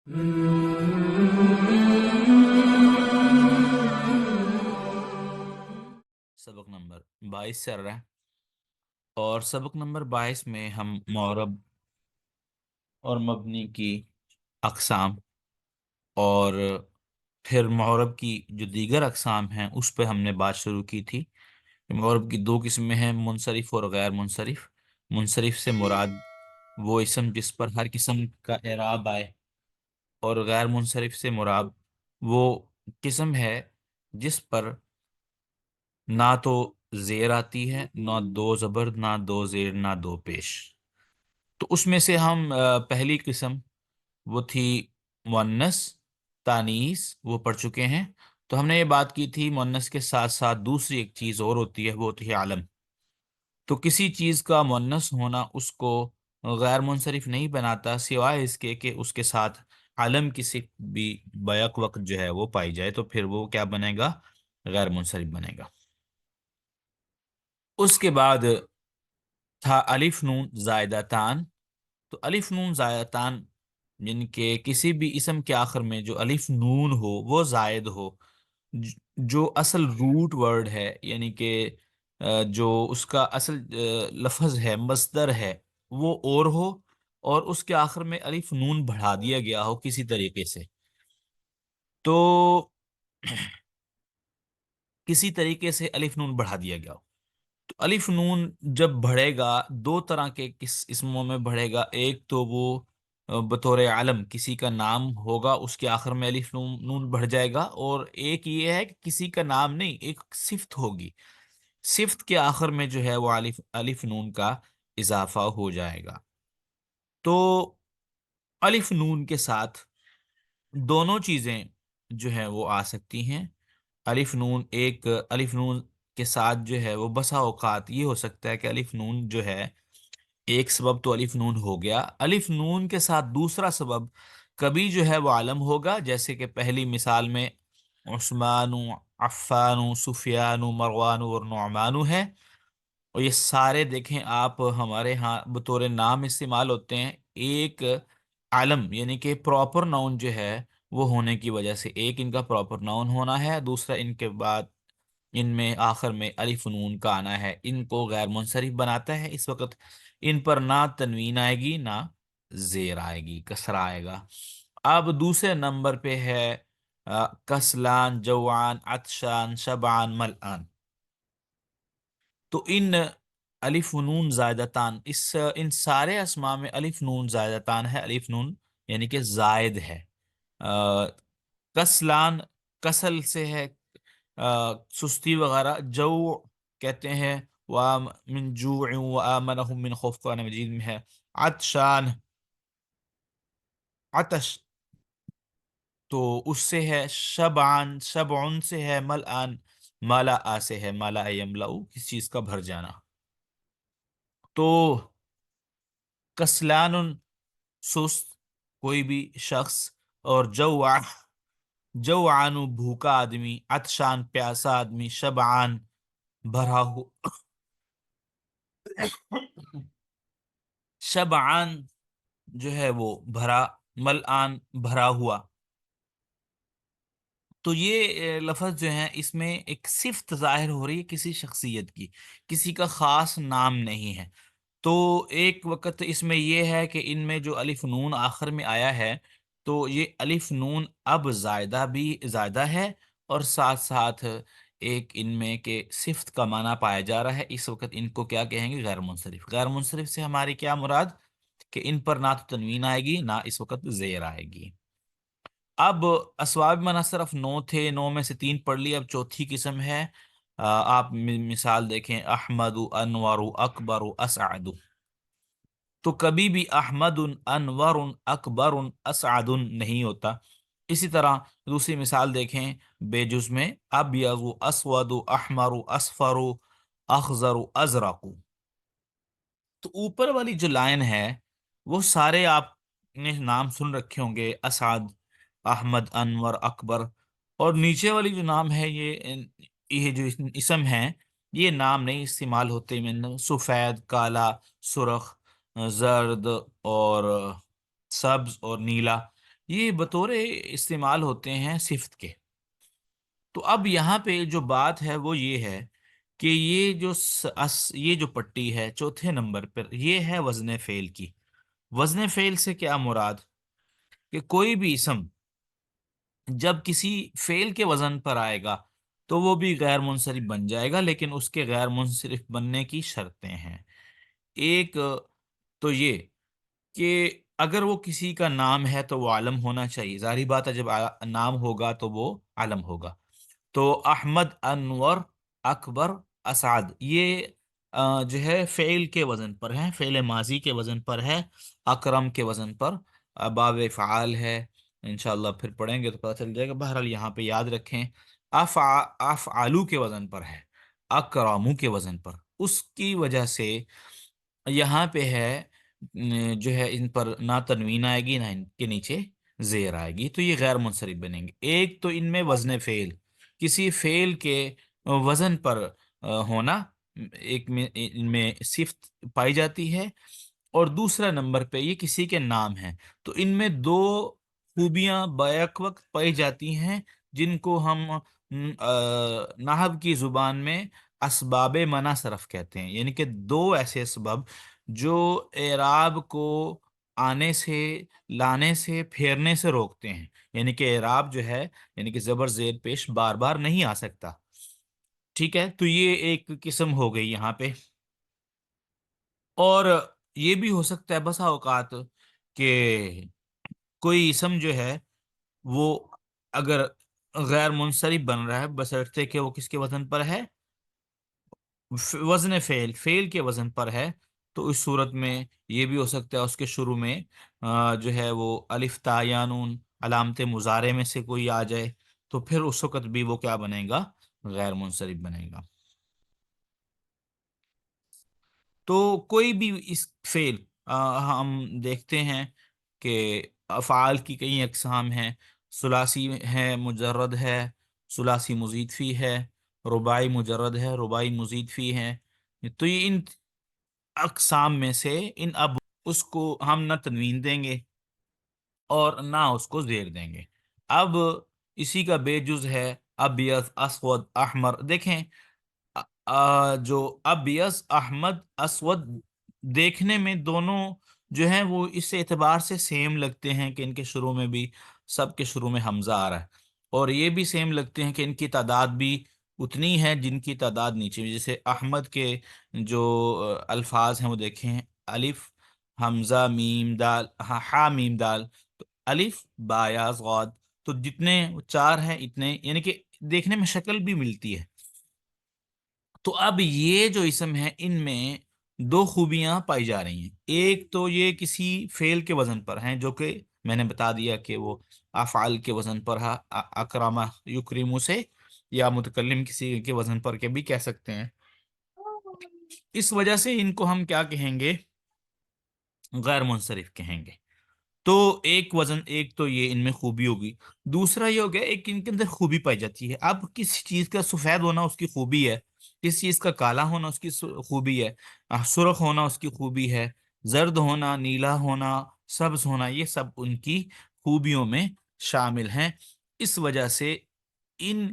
سبق نمبر 22 چل رہا ہے، اور سبق نمبر 22 میں ہم معرب اور مبنی کی اقسام اور پھر معرب کی جو دیگر اقسام ہیں اس پہ ہم نے بات شروع کی تھی۔ معرب کی دو قسمیں ہیں، منصرف اور غیر منصرف۔ منصرف سے مراد وہ اسم جس پر ہر قسم کا اعراب آئے، اور غیر منصرف سے مراد وہ قسم ہے جس پر نہ تو زیر آتی ہے، نہ دو زبر، نہ دو زیر، نہ دو پیش۔ تو اس میں سے ہم پہلی قسم وہ تھی مؤنث، تانیث، وہ پڑھ چکے ہیں۔ تو ہم نے یہ بات کی تھی مؤنث کے ساتھ ساتھ دوسری ایک چیز اور ہوتی ہے، وہ ہوتی ہے علم۔ تو کسی چیز کا مؤنث ہونا اس کو غیر منصرف نہیں بناتا، سوائے اس کے کہ اس کے ساتھ علم کی صفت بھی بیک وقت جو ہے وہ پائی جائے، تو پھر وہ کیا بنے گا؟ غیر منصرف بنے گا۔ اس کے بعد تھا الف نون زائدتان۔ تو الف نون زائدتان جن کے کسی بھی اسم کے آخر میں جو الف نون ہو وہ زائد ہو، جو اصل روٹ ورڈ ہے، یعنی کہ جو اس کا اصل لفظ ہے، مصدر ہے، وہ اور ہو، اور اس کے آخر میں الف نون بڑھا دیا گیا ہو کسی طریقے سے۔ تو کسی طریقے سے الف نون بڑھا دیا گیا ہو، تو الف نون جب بڑھے گا دو طرح کے کس اسموں میں بڑھے گا۔ ایک تو وہ بطور علم کسی کا نام ہوگا، اس کے آخر میں الف نون بڑھ جائے گا، اور ایک یہ ہے کہ کسی کا نام نہیں، ایک صفت ہوگی، صفت کے آخر میں جو ہے وہ الف نون کا اضافہ ہو جائے گا۔ تو الف نون کے ساتھ دونوں چیزیں جو ہیں وہ آ سکتی ہیں۔ الف نون کے ساتھ جو ہے وہ بسا اوقات یہ ہو سکتا ہے کہ الف نون جو ہے، ایک سبب تو الف نون ہو گیا، الف نون کے ساتھ دوسرا سبب کبھی جو ہے وہ علم ہوگا، جیسے کہ پہلی مثال میں عثمان، عفان، سفیان، مروان اور نعمان ہے، اور یہ سارے دیکھیں آپ ہمارے ہاں بطور نام استعمال ہوتے ہیں، ایک علم یعنی کہ پراپر ناؤن جو ہے وہ ہونے کی وجہ سے، ایک ان کا پراپر ناؤن ہونا ہے، دوسرا ان کے بعد ان میں آخر میں الف نون کا آنا ہے، ان کو غیر منصرف بناتا ہے۔ اس وقت ان پر نہ تنوین آئے گی، نہ زیر آئے گی، کسرہ آئے گا۔ اب دوسرے نمبر پہ ہے کسلان، جوان، عطشان، شبعان، ملآن۔ تو ان الف نون زائدتان، ان سارے اسماء میں الف نون زائدتان ہے، الف نون یعنی کہ زائد ہے۔ آ، کسلان کسل سے ہے، سستی وغیرہ، جو کہتے ہیں وَمِن جوع وآمنهم من خوف، قرآن مجید میں ہے۔ عطشان، عطش تو اس سے ہے، شبعان، شبعن سے ہے، ملآن مالا سے ہے، مالا یملأ کس چیز کا بھر جانا۔ تو کسلان سست کوئی بھی شخص، اور جوعان بھوکا آدمی، عطشان پیاسا آدمی، شبعان بھرا ہو شبعان جو ہے وہ بھرا، ملآن بھرا ہوا۔ تو یہ لفظ جو ہے اس میں ایک صفت ظاہر ہو رہی ہے کسی شخصیت کی، کسی کا خاص نام نہیں ہے۔ تو ایک وقت اس میں یہ ہے کہ ان میں جو الف نون آخر میں آیا ہے، تو یہ الف نون اب زائدہ بھی زائدہ ہے، اور ساتھ ساتھ ایک ان میں کہ صفت کا معنی پایا جا رہا ہے۔ اس وقت ان کو کیا کہیں گے؟ غیر منصرف۔ غیر منصرف سے ہماری کیا مراد؟ کہ ان پر نہ تو تنوین آئے گی، نہ اس وقت زیر آئے گی۔ اب اسباب منع صرف 9 تھے، 9 میں سے 3 پڑھ لی، اب چوتھی قسم ہے۔ آپ مثال دیکھیں، احمد، انور، اکبر، اسعد۔ تو کبھی بھی احمد، انور، اکبر، اسعد نہیں ہوتا۔ اسی طرح دوسری مثال دیکھیں بے جز میں، ابیض، اسود، احمر، اصفر، اخضر، ازرق۔ تو اوپر والی جو لائن ہے وہ سارے آپ نے نام سن رکھے ہوں گے، اسعد، احمد، انور، اکبر، اور نیچے والی جو نام ہے یہ جو اسم ہیں، یہ نام نہیں استعمال ہوتے، من سفید، کالا، سرخ، زرد اور سبز اور نیلا، یہ بطور استعمال ہوتے ہیں صفت کے۔ تو اب یہاں پہ جو بات ہے وہ یہ ہے کہ یہ جو یہ جو پٹی ہے چوتھے نمبر پر، یہ ہے وزن فعل کی۔ وزن فعل سے کیا مراد؟ کہ کوئی بھی اسم جب کسی فعل کے وزن پر آئے گا تو وہ بھی غیر منصرف بن جائے گا، لیکن اس کے غیر منصرف بننے کی شرطیں ہیں۔ ایک تو یہ کہ اگر وہ کسی کا نام ہے تو وہ عالم ہونا چاہیے، ظاہری بات ہے جب نام ہوگا تو وہ عالم ہوگا۔ تو احمد، انور، اکبر، اسعد، یہ جو ہے فعل کے وزن پر ہے، فعل ماضی کے وزن پر ہے، اکرم کے وزن پر باب فعال ہے۔ انشاءاللہ پھر پڑھیں گے تو پتہ چل جائے گا، بہرحال یہاں پہ یاد رکھیں افعالو کے وزن پر ہے، اکرامو کے وزن پر۔ اس کی وجہ سے یہاں پہ ہے جو ہے ان پر نہ تنوین آئے گی نہ ان کے نیچے زیر آئے گی، تو یہ غیر منصرف بنیں گے۔ ایک تو ان میں وزن فعل، کسی فعل کے وزن پر ہونا، ایک میں ان میں صفت پائی جاتی ہے، اور دوسرا نمبر پہ یہ کسی کے نام ہیں۔ تو ان میں دو خوبیاں بیک وقت پائی جاتی ہیں جن کو ہم نحو کی زبان میں اسباب منع صرف کہتے ہیں، یعنی کہ دو ایسے اسباب جو اعراب کو آنے سے، لانے سے، پھیرنے سے روکتے ہیں، یعنی کہ اعراب جو ہے، یعنی کہ زبر زیر پیش بار بار نہیں آ سکتا۔ ٹھیک ہے، تو یہ ایک قسم ہو گئی یہاں پہ۔ اور یہ بھی ہو سکتا ہے بسا اوقات کہ کوئی اسم جو ہے وہ اگر غیر منصرف بن رہا ہے بشرطے کہ وہ کس کے وزن پر ہے، وزن فعل، فعل کے وزن پر ہے، تو اس صورت میں یہ بھی ہو سکتا ہے اس کے شروع میں جو ہے وہ الف تا یا نون علامت مضارع میں سے کوئی آ جائے، تو پھر اس وقت بھی وہ کیا بنے گا؟ غیر منصرف بنے گا۔ تو کوئی بھی اس فعل ہم دیکھتے ہیں کہ افعال کی کئی اقسام ہیں، ثلاثی ہے، مجرد ہے، ثلاثی مزید فی ہے، رباعی مجرد ہے، رباعی مزید فی ہے۔ تو یہ ان اقسام میں سے ان اب اس کو ہم نہ تنوین دیں گے اور نہ اس کو زیر دیں گے۔ اب اسی کا بے جز ہے ابیض، اسود، احمر۔ دیکھیں جو ابیض، احمد، اسود، دیکھنے میں دونوں جو ہیں وہ اس اعتبار سے سیم لگتے ہیں کہ ان کے شروع میں بھی، سب کے شروع میں حمزہ آ رہا ہے، اور یہ بھی سیم لگتے ہیں کہ ان کی تعداد بھی اتنی ہے جن کی تعداد نیچے بھی۔ جیسے احمد کے جو الفاظ ہیں وہ دیکھیں، الف، حمزہ، میم، دال، ہاں میم دال، تو الف با یا غاد، تو جتنے چار ہیں اتنے، یعنی کہ دیکھنے میں شکل بھی ملتی ہے۔ تو اب یہ جو اسم ہے ان میں دو خوبیاں پائی جا رہی ہیں۔ ایک تو یہ کسی فعل کے وزن پر ہیں، جو کہ میں نے بتا دیا کہ وہ افعال کے وزن پر ہے، اکرامہ یکرمو سے، یا متکلم کسی کے وزن پر کے بھی کہہ سکتے ہیں۔ اس وجہ سے ان کو ہم کیا کہیں گے؟ غیر منصرف کہیں گے۔ تو ایک وزن، ایک تو یہ ان میں خوبی ہوگی، دوسرا یہ ہو گیا ایک ان کے اندر خوبی پائی جاتی ہے۔ اب کس چیز کا سفید ہونا اس کی خوبی ہے، کس چیز کا کالا ہونا اس کی خوبی ہے، سرخ ہونا اس کی خوبی ہے، زرد ہونا، نیلا ہونا، سبز ہونا، یہ سب ان کی خوبیوں میں شامل ہیں۔ اس وجہ سے ان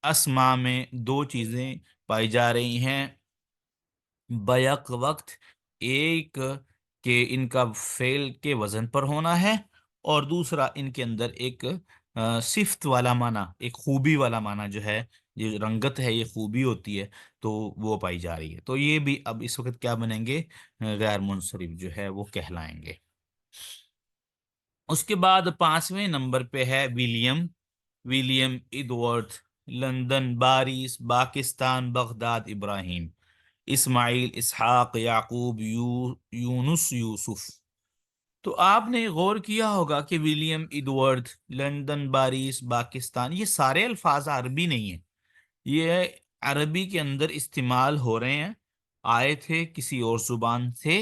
اسما میں دو چیزیں پائی جا رہی ہیں بیک وقت، ایک کہ ان کا فعل کے وزن پر ہونا ہے، اور دوسرا ان کے اندر ایک صفت والا معنی، ایک خوبی والا معنی جو ہے، یہ رنگت ہے، یہ خوبی ہوتی ہے، تو وہ پائی جا رہی ہے۔ تو یہ بھی اب اس وقت کیا بنیں گے؟ غیر منصرف جو ہے وہ کہلائیں گے۔ اس کے بعد پانچویں نمبر پہ ہے ولیم، ولیم، ایڈورڈ، لندن، بارس، پاکستان، بغداد، ابراہیم، اسماعیل، اسحاق، یعقوب، یونس، یوسف۔ تو آپ نے غور کیا ہوگا کہ ولیم، ایڈورڈ، لندن، بارس، پاکستان، یہ سارے الفاظ عربی نہیں ہیں، یہ عربی کے اندر استعمال ہو رہے ہیں، آئے تھے کسی اور زبان سے،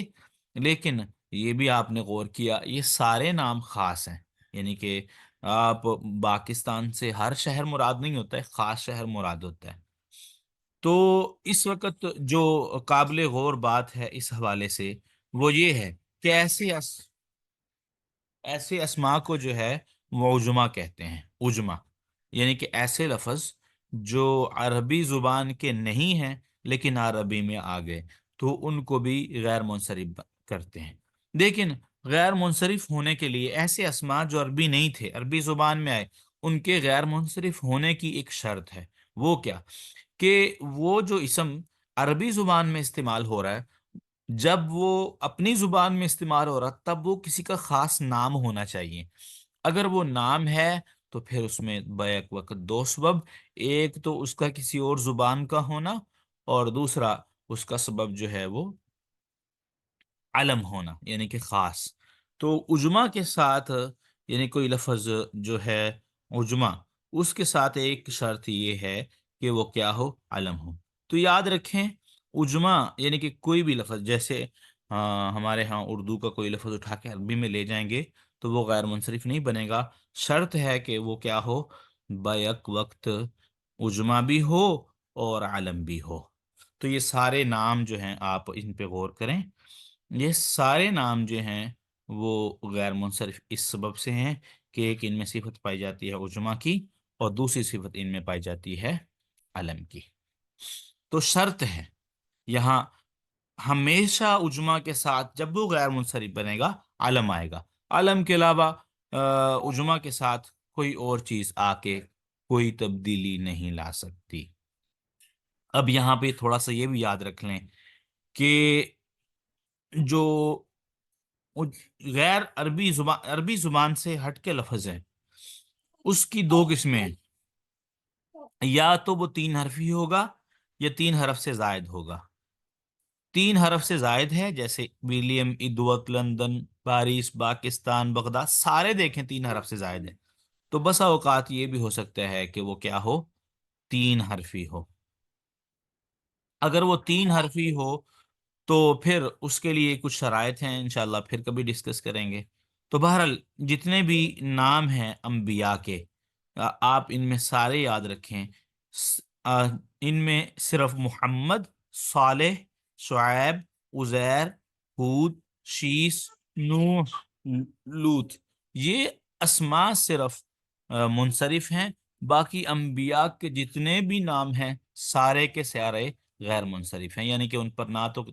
لیکن یہ بھی آپ نے غور کیا یہ سارے نام خاص ہیں، یعنی کہ آپ پاکستان سے ہر شہر مراد نہیں ہوتا ہے، خاص شہر مراد ہوتا ہے۔ تو اس وقت جو قابل غور بات ہے اس حوالے سے وہ یہ ہے کہ ایسے اسماء کو جو ہے وہ عجما کہتے ہیں، عجما یعنی کہ ایسے لفظ جو عربی زبان کے نہیں ہیں لیکن عربی میں آ گئے تو ان کو بھی غیر منصرف کرتے ہیں۔ لیکن غیر منصرف ہونے کے لیے ایسے اسماء جو عربی نہیں تھے، عربی زبان میں آئے، ان کے غیر منصرف ہونے کی ایک شرط ہے۔ وہ کیا؟ کہ وہ جو اسم عربی زبان میں استعمال ہو رہا ہے، جب وہ اپنی زبان میں استعمال ہو رہا تب وہ کسی کا خاص نام ہونا چاہیے۔ اگر وہ نام ہے تو پھر اس میں بیک وقت دو سبب، ایک تو اس کا کسی اور زبان کا ہونا، اور دوسرا اس کا سبب جو ہے وہ علم ہونا یعنی کہ خاص۔ تو عجما کے ساتھ یعنی کوئی لفظ جو ہے عجما، اس کے ساتھ ایک شرط یہ ہے کہ وہ کیا ہو؟ علم ہو۔ تو یاد رکھیں عجما یعنی کہ کوئی بھی لفظ، جیسے ہمارے ہاں اردو کا کوئی لفظ اٹھا کے عربی میں لے جائیں گے تو وہ غیر منصرف نہیں بنے گا، شرط ہے کہ وہ کیا ہو؟ بیک وقت عجما بھی ہو اور علم بھی ہو۔ تو یہ سارے نام جو ہیں آپ ان پہ غور کریں، یہ سارے نام جو ہیں وہ غیر منصرف اس سبب سے ہیں کہ ایک ان میں صفت پائی جاتی ہے عجما کی اور دوسری صفت ان میں پائی جاتی ہے علم کی۔ تو شرط ہے یہاں ہمیشہ عجما کے ساتھ جب وہ غیر منصرف بنے گا علم آئے گا، علم کے علاوہ عجما کے ساتھ کوئی اور چیز آ کے کوئی تبدیلی نہیں لا سکتی۔ اب یہاں پہ تھوڑا سا یہ بھی یاد رکھ لیں کہ جو غیر عربی زبان سے ہٹ کے لفظ ہے اس کی دو قسمیں ہیں، یا تو وہ تین حرفی ہوگا یا تین حرف سے زائد ہوگا۔ تین حرف سے زائد ہے جیسے ولیم، ادوت، لندن، پیرس، پاکستان، بغداد، سارے دیکھیں تین حرف سے زائد ہے۔ تو بسا اوقات یہ بھی ہو سکتا ہے کہ وہ کیا ہو؟ تین حرفی ہو۔ اگر وہ تین حرفی ہو تو پھر اس کے لیے کچھ شرائط ہیں، انشاءاللہ پھر کبھی ڈسکس کریں گے۔ تو بہرحال جتنے بھی نام ہیں انبیاء کے، آپ ان میں سارے یاد رکھیں، ان میں صرف محمد، صالح، شعیب، عزیر، ہود، شیس، نوح، لوط، یہ اسماء صرف منصرف ہیں۔ باقی انبیاء کے جتنے بھی نام ہیں سارے کے سارے غیر منصرف ہیں، یعنی کہ ان پر نہ تو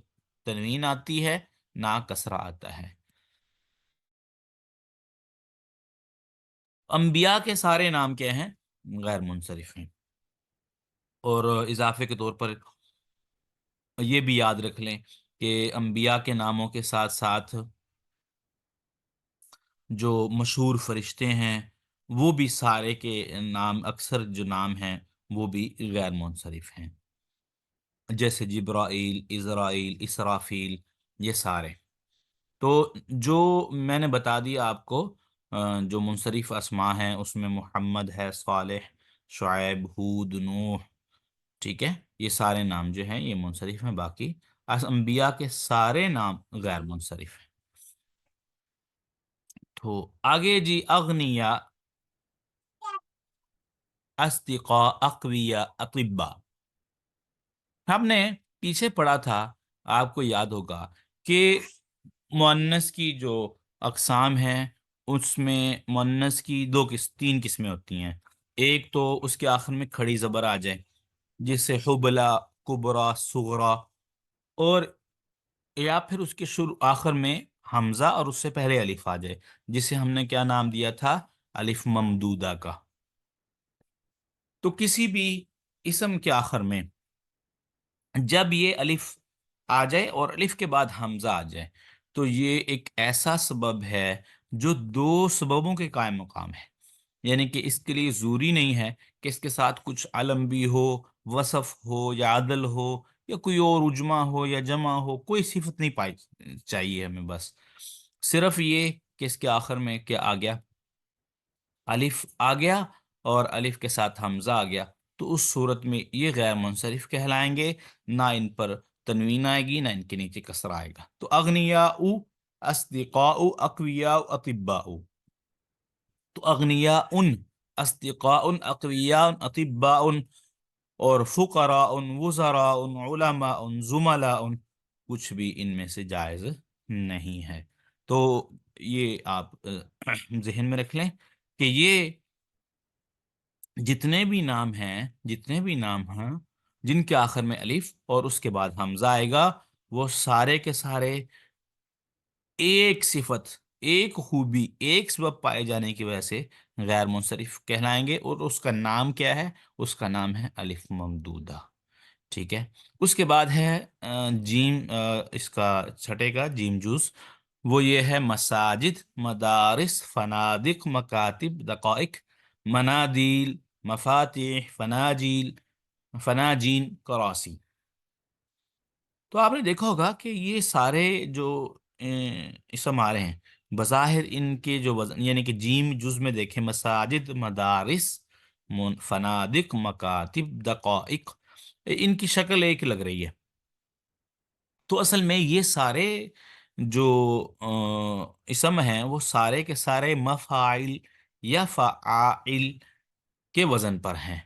تنوین آتی ہے نہ کسرہ آتا ہے۔ انبیاء کے سارے نام کیا ہیں؟ غیر منصرف ہیں۔ اور اضافے کے طور پر یہ بھی یاد رکھ لیں کہ انبیاء کے ناموں کے ساتھ ساتھ جو مشہور فرشتے ہیں وہ بھی سارے کے نام، اکثر جو نام ہیں وہ بھی غیر منصرف ہیں، جیسے جبرائیل، اسرائیل، اسرافیل، یہ سارے۔ تو جو میں نے بتا دیا آپ کو جو منصرف اسماء ہیں اس میں محمد ہے، صالح، شعیب، ہود، نوح، ٹھیک ہے، یہ سارے نام جو ہیں یہ منصرف ہیں، باقی انبیاء کے سارے نام غیر منصرف ہیں۔ تو آگے جی، اغنیا، اصدقاء، اقویا، اطباء، ہم نے پیچھے پڑھا تھا، آپ کو یاد ہوگا کہ مؤنث کی جو اقسام ہیں اس میں مؤنث کی تین قسمیں ہوتی ہیں۔ ایک تو اس کے آخر میں کھڑی زبر آ جائے جس سے حبلا، کبرا، صغرا، اور یا پھر اس کے شروع آخر میں حمزہ اور اس سے پہلے الف آ جائے جسے ہم نے کیا نام دیا تھا؟ الف ممدودہ کا۔ تو کسی بھی اسم کے آخر میں جب یہ الف آ جائے اور الف کے بعد حمزہ آ جائے تو یہ ایک ایسا سبب ہے جو دو سببوں کے قائم مقام ہے، یعنی کہ اس کے لیے ضروری نہیں ہے کہ اس کے ساتھ کچھ علم بھی ہو، وصف ہو یا عدل ہو یا کوئی اور عجمہ ہو یا جمع ہو، کوئی صفت نہیں پائی چاہیے ہمیں، بس صرف یہ کہ اس کے آخر میں کیا آ گیا؟ الف آ گیا اور الف کے ساتھ حمزہ آ گیا، تو اس صورت میں یہ غیر منصرف کہلائیں گے، نہ ان پر تنوین آئے گی نہ ان کے نیچے کسرہ آئے گا۔ تو اغنیاء، اصدقاء، اقویاء، اطباء۔ تو اغنیاء، اصدقاء، اقویاء، اطباء، اور فقراء، وزراء، علماء، زملاء، کچھ بھی ان میں سے جائز نہیں ہے۔ تو یہ آپ ذہن میں رکھ لیں کہ یہ جتنے بھی نام ہیں جن کے آخر میں الف اور اس کے بعد حمزہ آئے گا، وہ سارے کے سارے ایک صفت، ایک خوبی، ایک سبب پائے جانے کی وجہ سے غیر منصرف کہلائیں گے، اور اس کا نام کیا ہے؟ اس کا نام ہے الف ممدودہ۔ ٹھیک ہے، اس کے بعد ہے جیم، اس کا چھٹے کا جیم جوز، وہ یہ ہے مساجد، مدارس، فنادق، مکاتب، دقائق، منادیل، مفاتیح، فناجین، کراسی۔ تو آپ نے دیکھا ہوگا کہ یہ سارے جو اسم آ رہے ہیں، بظاہر ان کے جو وزن، یعنی کہ جیم جز میں دیکھیں، مساجد، مدارس، فنادق، مکاتب، دقائق، ان کی شکل ایک لگ رہی ہے، تو اصل میں یہ سارے جو اسم ہیں وہ سارے کے سارے مفاعل یا فعائل کے وزن پر ہیں،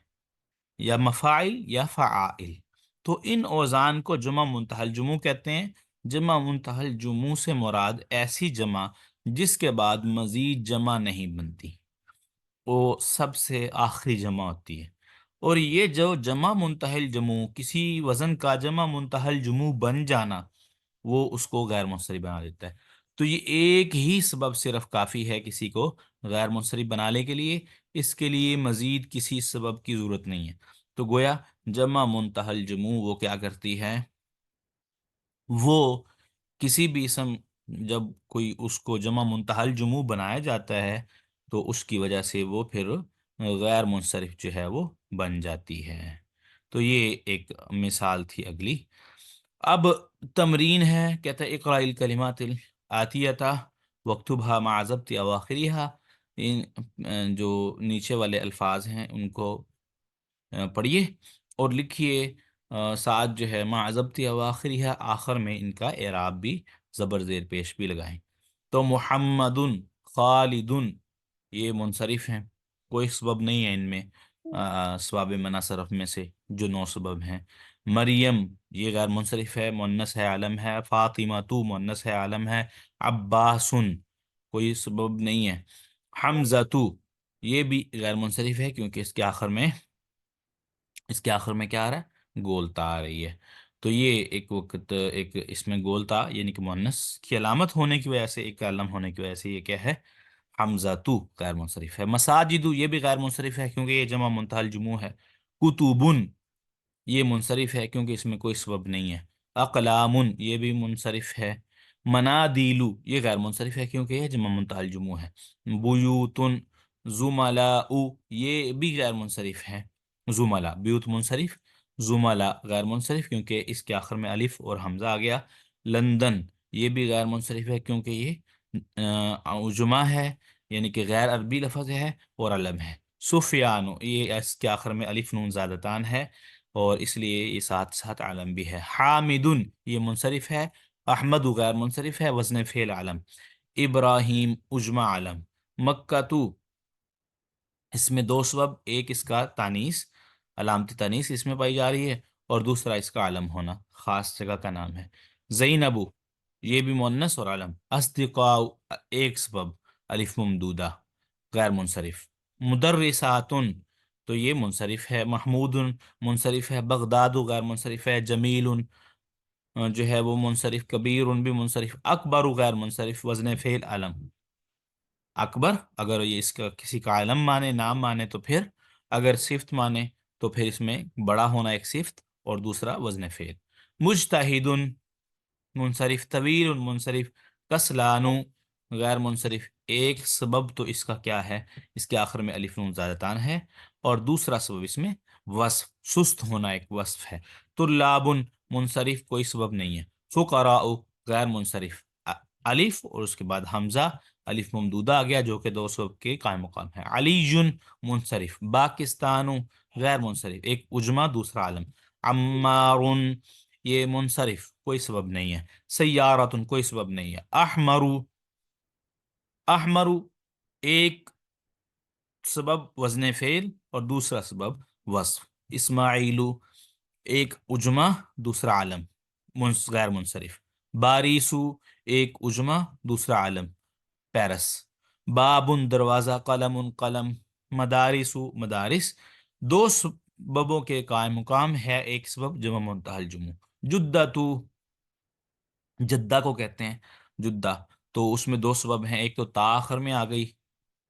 یا مفاعل یا فعائل۔ تو ان اوزان کو جمع منتہی الجموع کہتے ہیں۔ جمع منتہی الجموع سے مراد ایسی جمع جس کے بعد مزید جمع نہیں بنتی، وہ سب سے آخری جمع ہوتی ہے، اور یہ جو جمع منتہی الجموع، کسی وزن کا جمع منتہی الجموع بن جانا، وہ اس کو غیر منصرف بنا دیتا ہے۔ تو یہ ایک ہی سبب صرف کافی ہے کسی کو غیر منصرف بنانے کے لیے، اس کے لیے مزید کسی سبب کی ضرورت نہیں ہے۔ تو گویا جمع منتہی الجموع وہ کیا کرتی ہے؟ وہ کسی بھی اسم، جب کوئی اس کو جمع منتہی الجموع بنایا جاتا ہے تو اس کی وجہ سے وہ پھر غیر منصرف جو ہے وہ بن جاتی ہے۔ تو یہ ایک مثال تھی اگلی۔ اب تمرین ہے، کہتا ہے اقرأ الکلمات الآتیۃ واکتبھا مع ضبط اواخرها۔ ان جو نیچے والے الفاظ ہیں ان کو پڑھیے اور لکھیے، ساتھ جو ہے مع ضبط اواخرها، آخر میں ان کا اعراب بھی زبر زیر پیش بھی لگائیں۔ تو محمد، خالد، یہ منصرف ہیں، کوئی سبب نہیں ہے ان میں، اسباب منع صرف میں سے جو 9 سبب ہیں۔ مریم، یہ غیر منصرف ہے، مؤنث ہے، عالم ہے۔ فاطمہ تو مؤنث ہے، عالم ہے۔ عباسن، کوئی سبب نہیں ہے۔ حمزہ تو، یہ بھی غیر منصرف ہے کیونکہ اس کے آخر میں کیا آ رہا ہے؟ گولتا آ رہی ہے۔ تو یہ ایک وقت ایک اس میں گولتا یعنی کہ مؤنث کی علامت ہونے کی وجہ سے، ایک علم ہونے کی وجہ سے یہ کیا ہے؟ حمزہ تو غیر منصرف ہے۔ مساجد، یہ بھی غیر منصرف ہے کیونکہ یہ جمع منتہی الجموع ہے۔ کتبن، یہ منصرف ہے کیونکہ اس میں کوئی سبب نہیں ہے۔ اقلام، یہ بھی منصرف ہے۔ منادیلو، یہ غیر منصرف ہے کیونکہ یہ جمع منتہی الجموع ہے۔ بیوتن، زملاء، یہ بھی غیر منصرف ہے۔ زملاء، بیوت منصرف، زملاء غیر منصرف کیونکہ اس کے آخر میں الف اور حمزہ آ گیا۔ لندن، یہ بھی غیر منصرف ہے کیونکہ یہ جمع ہے، یعنی کہ غیر عربی لفظ ہے اور علم ہے۔ سفیان، یہ اس کے آخر میں الف نون زادتان ہے اور اس لیے یہ ساتھ ساتھ عالم بھی ہے۔ حامدن، یہ منصرف ہے۔ احمد غیر منصرف ہے، وزن فعل عالم۔ ابراہیم اجمع عالم۔ مکہ تو، اس میں 2 سبب، ایک اس کا تانیث، علامتی تانیث اس میں پائی جا رہی ہے، اور دوسرا اس کا علم ہونا، خاص جگہ کا نام ہے۔ زینبو، یہ بھی مؤنث اور علم۔ اصدقاء، ایک سبب، الف ممدودہ، غیر منصرف۔ مدرساتن، تو یہ منصرف ہے۔ محمود منصرف ہے۔ بغداد غیر منصرف ہے۔ جمیل جو ہے وہ منصرف۔ کبیر بھی منصرف۔ اکبر غیر منصرف، وزن فعل علم۔ اکبر اگر یہ اس کا کسی کا علم مانے، نام مانے، تو پھر اگر صفت مانے تو پھر اس میں بڑا ہونا ایک صفت اور دوسرا وزن فعل۔ مجتہد منصرف۔ طویل منصرف۔ کسلان غیر منصرف، ایک سبب تو اس کا کیا ہے؟ اس کے آخر میں الف نون زادتان ہے، اور دوسرا سبب اس میں وصف، سست ہونا ایک وصف ہے۔ طلاب منصرف، کوئی سبب نہیں ہے۔ فقراء غیر منصرف، الف اور اس کے بعد حمزہ، الف ممدودہ آ گیا جو کہ 2 سبب کے قائم مقام ہے۔ علی منصرف۔ پاکستان غیر منصرف، ایک اجمہ دوسرا عالم۔ عمار، یہ منصرف، کوئی سبب نہیں ہے۔ سیارت، کوئی سبب نہیں ہے۔ احمر، ایک سبب وزن فعل اور دوسرا سبب وصف۔ اسماعیل، ایک اجمہ دوسرا عالم، غیر منصرف۔ باریسو، ایک اجمہ دوسرا عالم، پیرس۔ بابن دروازہ، قلم قلم، مدارس مدارس، دو سببوں کے قائم مقام ہے، ایک سبب جمع منتہا الجموع، جدہ جدہ کو کہتے ہیں جدہ، تو اس میں دو سبب ہیں، ایک تو تا آخر میں آ گئی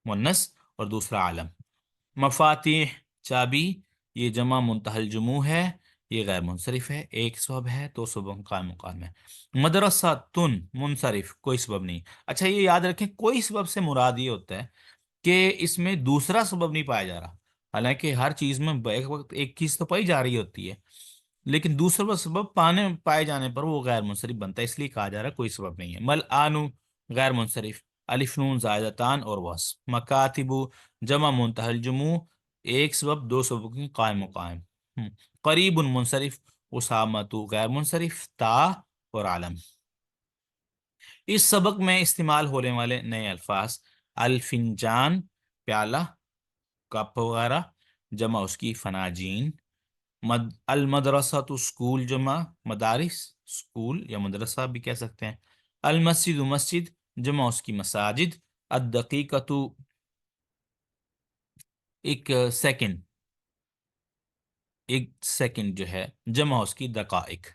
مونس، اور دوسرا عالم۔ مفاتیح چابی، یہ جمع منتہا الجموع ہے، یہ غیر منصرف ہے، ایک سبب ہے، تو سبب قائم مقام ہے۔ مدرسہ تن منصرف، کوئی سبب نہیں۔ اچھا یہ یاد رکھیں، کوئی سبب سے مراد یہ ہوتا ہے کہ اس میں دوسرا سبب نہیں پایا جا رہا، حالانکہ ہر چیز میں ایک وقت ایک چیز تو پائی جا رہی ہوتی ہے، لیکن دوسرا سبب پائے جانے پر وہ غیر منصرف بنتا ہے، اس لیے کہا جا رہا ہے کوئی سبب نہیں ہے۔ مل آنو غیر منصرف، الف نون زائدتان اور وصف۔ مکاتب جمع منتہا الجموع، ایک سبب دو سبب کی قائم مقام۔ قریب منصرف، اسامت غیر منصرف، تا اور عالم۔ اس سبق میں استعمال ہونے والے نئے الفاظ: الفنجان پیالہ، کپ وغیرہ، جمع اس کی فناجین۔ المدرسہ تو اسکول، جمع مدارس، اسکول یا مدرسہ بھی کہہ سکتے ہیں۔ المسجد مسجد، جمع اس کی مساجد۔ الدقیقۃ ایک سیکنڈ، ایک سیکنڈ جو ہے، جمع اس کی دقائق۔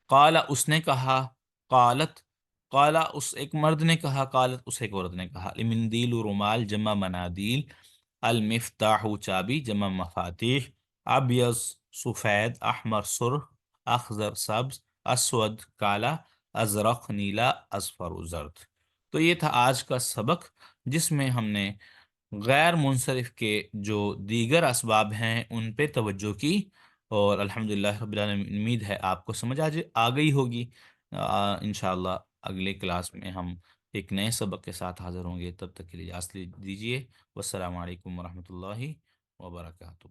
قال اس نے کہا، قالت قال اس ایک مرد نے کہا، قالت اس ایک عورت نے کہا۔ المندیل رومال، جمع منادیل۔ المفتاح چابی، جمع مفاتیح۔ ابیض سفید، احمر سرخ، اخضر سبز، اسود کالا، ازرق نیلا، اصفر زرد۔ تو یہ تھا آج کا سبق، جس میں ہم نے غیر منصرف کے جو دیگر اسباب ہیں ان پہ توجہ کی، اور الحمدللہ رب العالمین امید ہے آپ کو سمجھ آ گئی ہوگی۔ انشاءاللہ اگلے کلاس میں ہم ایک نئے سبق کے ساتھ حاضر ہوں گے، تب تک کے لیے اجازت دیجیے۔ والسلام علیکم ورحمۃ اللہ وبرکاتہ۔